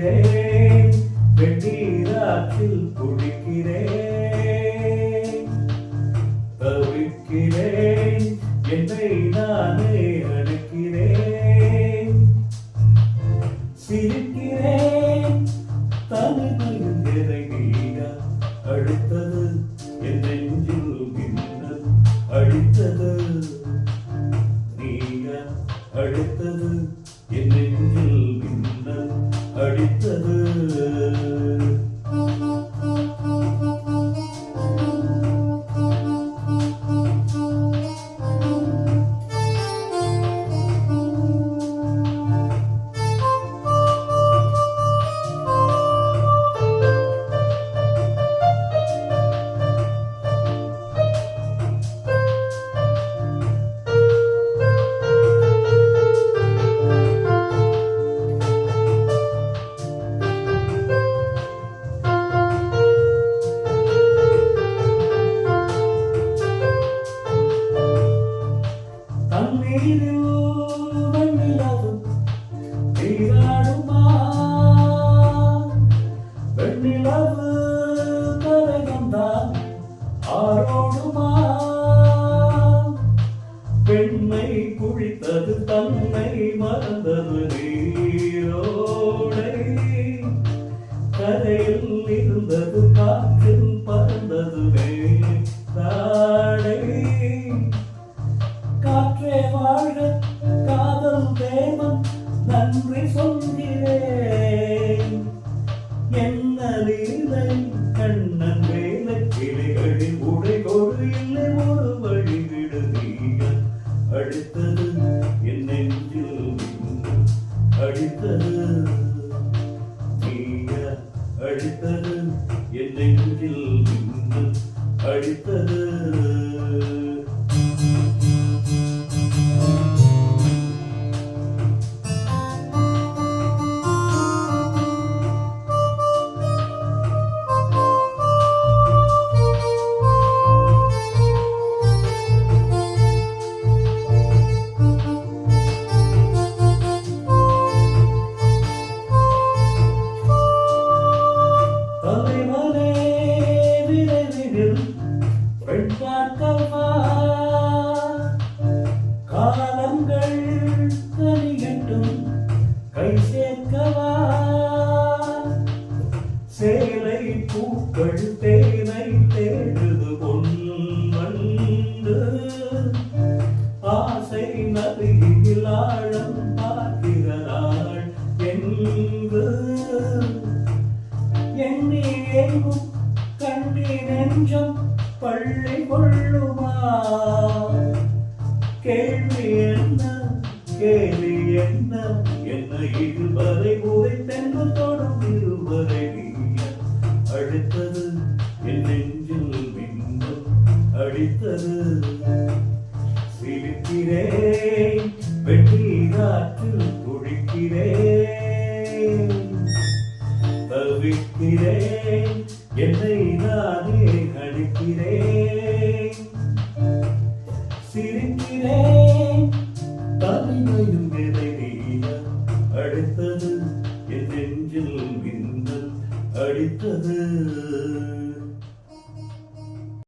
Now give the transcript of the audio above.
சிரிக்கிறேன் வெண்ணீராற்றில் குடிக்கிறேன் தவிக்கிறேன் என்னை நானே அழைக்கிறேன் சிரிக்கிறேன் தனிமையில் எதை நீயா அடுத்தது என் நெஞ்சில் மின்னல் அடித்தது நீயா அடுத்தது என் நெஞ்சில் மின்னல் அடித்தது தண்ணீரில் வெண்ணிலவு நீராடுமா வெண்ணிலவு கரை வந்தால் ஆரோடுமா பெண்மை குளித்தது தன்னை மறந்தது நீரோடை கரையில் இருந்தது காற்றில் பறந்தது மேடை காற்றே வாழ காதல் தேவன் நன்றி சொல்கிறேன் என்ன லீலை கண்ணன் வேலை கிளைகளில் உடை கொடு இல்லை ஒரு வழி விடு நீங்க அடுத்தது என் நெஞ்சில் மின்னல் அடித்தது நீங்க அடித்தது என் நெஞ்சில் மின்னல் அடித்தது காலங்கள் கனியட்டும் கை சேர்க்கவா சேலை பூக்கள் தேனை தேடுது பொன்வண்டு ஆசை நதியில் ஆழம் பார்க்கிறாள் என்று எண்ணி எங்கும் கண்டி நெஞ்சம் பள்ளி கொள்ளுமா கேள்வி என்ன கேள்வி என்ன என்ன இதுவரை உரைத்தென்று தொடும் இருவரை நீங்க அடுத்தது என் நெஞ்சில் மின்னல் அடித்தது சிரிக்கிறேன் வெண்ணீராற்றில் குளிக்கிறேன் தவிக்கிறேன் என்னை நானே அடிக்கிறேன் சிரிக்கிறேன் தனிமையும் எதை நீயா அடுத்தது என் நெஞ்சில் மின்னல் அடித்தது